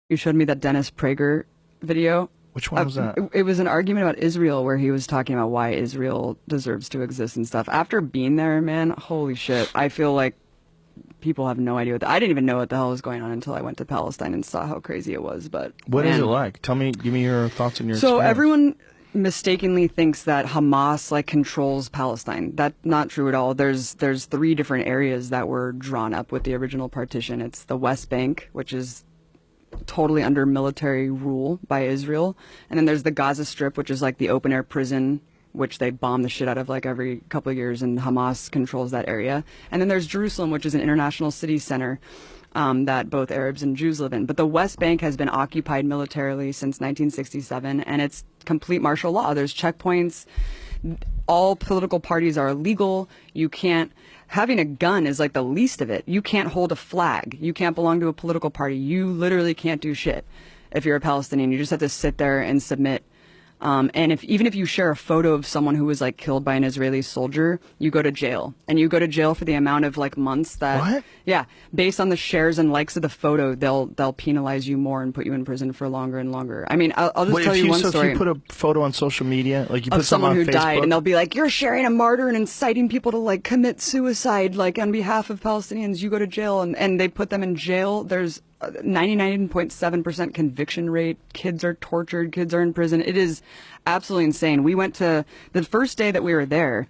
You showed me that Dennis Prager video. Which one was that? It was an argument about Israel where he was talking about why Israel deserves to exist and stuff. After being there, man, holy shit. I feel like people have no idea I didn't even know what the hell was going on until I went to Palestine and saw how crazy it was. But what man, is it like? Give me your thoughts and your So experience. everyone mistakenly thinks that Hamas like controls Palestine. That's not true at all. There's three different areas that were drawn up with the original partition. It's the West Bank, which is totally under military rule by Israel. And then there's the Gaza Strip, which is like the open air prison, which they bomb the shit out of like every couple of years, and Hamas controls that area. And then there's Jerusalem, which is an international city center that both Arabs and Jews live in. But the West Bank has been occupied militarily since 1967, and it's complete martial law. There's checkpoints. All political parties are illegal. You can't. Having a gun is like the least of it. You can't hold a flag. You can't belong to a political party. You literally can't do shit if you're a Palestinian. You just have to sit there and submit. And even if you share a photo of someone who was like killed by an Israeli soldier, you go to jail, and you go to jail for the amount of like months that, what? Yeah, based on the shares and likes of the photo, they'll penalize you more and put you in prison for longer and longer. I mean, I'll just tell you one story. If you put a photo on social media, like you put of someone who on Facebook, died, and they'll be like, "You're sharing a martyr and inciting people to like commit suicide, like on behalf of Palestinians. You go to jail," and they put them in jail. There's 99.7% conviction rate. Kids are tortured. Kids are in prison. It is absolutely insane. We went to the first day that we were there.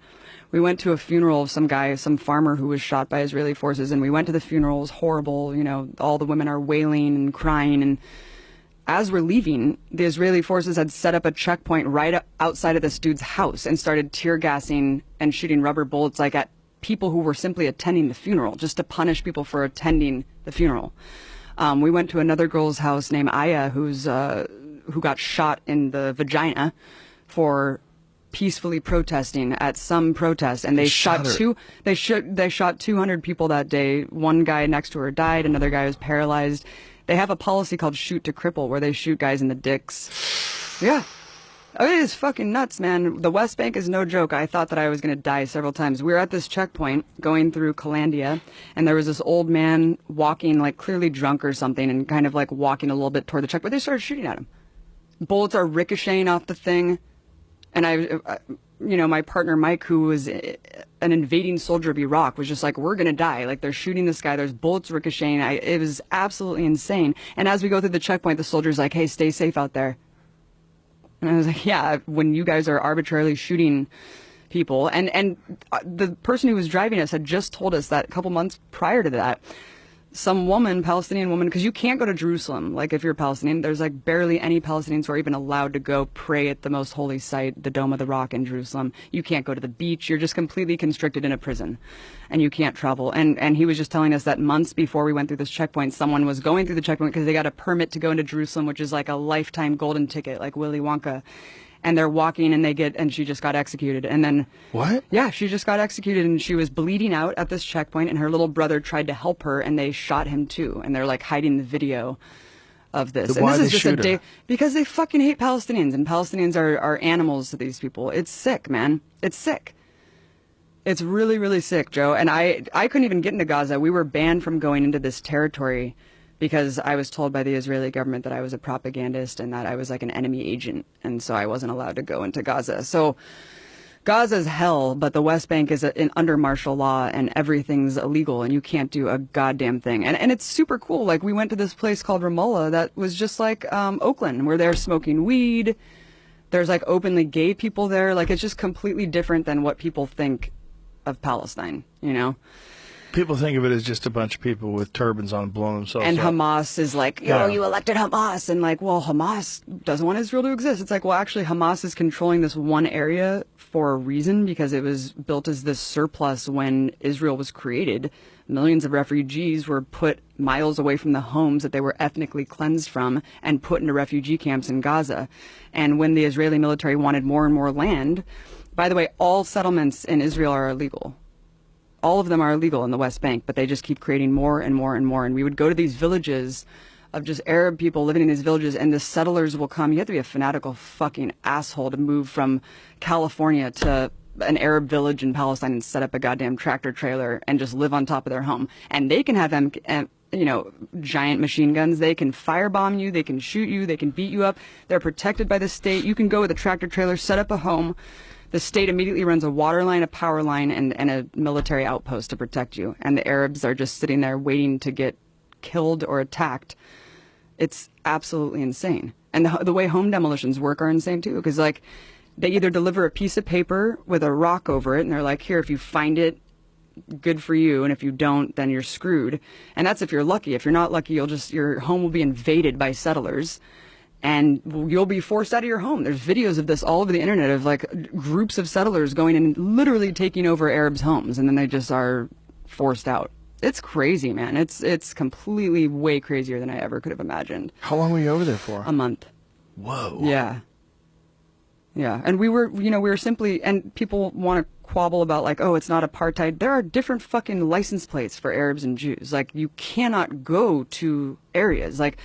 We went to a funeral of some guy, some farmer who was shot by Israeli forces, and we went to the funeral. It was horrible. You know, all the women are wailing and crying. And as we're leaving, the Israeli forces had set up a checkpoint right outside of this dude's house and started tear gassing and shooting rubber bullets like at people who were simply attending the funeral, just to punish people for attending the funeral. We went to another girl's house named Aya, who got shot in the vagina for peacefully protesting at some protest, and they shot 200 people that day. One guy next to her died. Another guy was paralyzed. They have a policy called shoot to cripple, where they shoot guys in the dicks. Yeah. Oh, it is fucking nuts, man. The West Bank is no joke. I thought that I was going to die several times. We were at this checkpoint going through Calandia, and there was this old man walking, like clearly drunk or something, and kind of like walking a little bit toward the checkpoint. They started shooting at him. Bullets are ricocheting off the thing. And my partner Mike, who was an invading soldier of Iraq, was just like, "We're going to die. Like, they're shooting this guy. There's bullets ricocheting." It was absolutely insane. And as we go through the checkpoint, the soldier's like, "Hey, stay safe out there." And I was like, yeah, when you guys are arbitrarily shooting people. And the person who was driving us had just told us that a couple months prior to that, some woman, Palestinian woman, because you can't go to Jerusalem. Like, if you're Palestinian, there's like barely any Palestinians who are even allowed to go pray at the most holy site, the Dome of the Rock in Jerusalem. You can't go to the beach. You're just completely constricted in a prison, and you can't travel. And he was just telling us that months before we went through this checkpoint, someone was going through the checkpoint because they got a permit to go into Jerusalem, which is like a lifetime golden ticket, like Willy Wonka. And they're walking, and she just got executed. And then what? Yeah, she just got executed, and she was bleeding out at this checkpoint, and her little brother tried to help her, and they shot him too. And they're like hiding the video of this. Why and this is they just shoot her? Because they fucking hate Palestinians, and Palestinians are animals to these people. It's sick, man. It's sick. It's really, really sick, Joe. And I couldn't even get into Gaza. We were banned from going into this territory because I was told by the Israeli government that I was a propagandist and that I was like an enemy agent. And so I wasn't allowed to go into Gaza. So Gaza's hell, but the West Bank is under martial law, and everything's illegal, and you can't do a goddamn thing. And it's super cool. Like, we went to this place called Ramallah that was just like Oakland, where they're smoking weed. There's like openly gay people there. Like, it's just completely different than what people think of Palestine, you know? People think of it as just a bunch of people with turbans on blowing themselves and up. Hamas is like, yo, you elected Hamas. And like, well, Hamas doesn't want Israel to exist. It's like, well, actually, Hamas is controlling this one area for a reason, because it was built as this surplus when Israel was created. Millions of refugees were put miles away from the homes that they were ethnically cleansed from and put into refugee camps in Gaza. And when the Israeli military wanted more and more land, by the way, all settlements in Israel are illegal. All of them are illegal in the West Bank, but they just keep creating more and more and more. And we would go to these villages of just Arab people living in these villages, and the settlers will come. You have to be a fanatical fucking asshole to move from California to an Arab village in Palestine and set up a goddamn tractor trailer and just live on top of their home. And they can have giant machine guns. They can firebomb you, they can shoot you, they can beat you up. They're protected by the state. You can go with a tractor trailer, set up a home. The state immediately runs a water line, a power line, and a military outpost to protect you. And the Arabs are just sitting there waiting to get killed or attacked. It's absolutely insane. And the way home demolitions work are insane too, because like they either deliver a piece of paper with a rock over it, and they're like, here, if you find it, good for you, and if you don't, then you're screwed. And that's if you're lucky. If you're not lucky, your home will be invaded by settlers, and you'll be forced out of your home. There's videos of this all over the internet of like groups of settlers going and literally taking over Arabs' homes, and then they just are forced out. It's crazy, man. It's completely way crazier than I ever could have imagined. How long were you over there for? A month. Whoa. Yeah. Yeah. And we were simply, and people want to quabble about like, oh, it's not apartheid. There are different fucking license plates for Arabs and Jews. Like, you cannot go to areas. Like,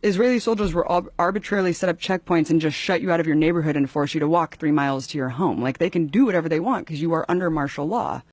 Israeli soldiers were arbitrarily set up checkpoints and just shut you out of your neighborhood and force you to walk 3 miles to your home. Like, they can do whatever they want because you are under martial law.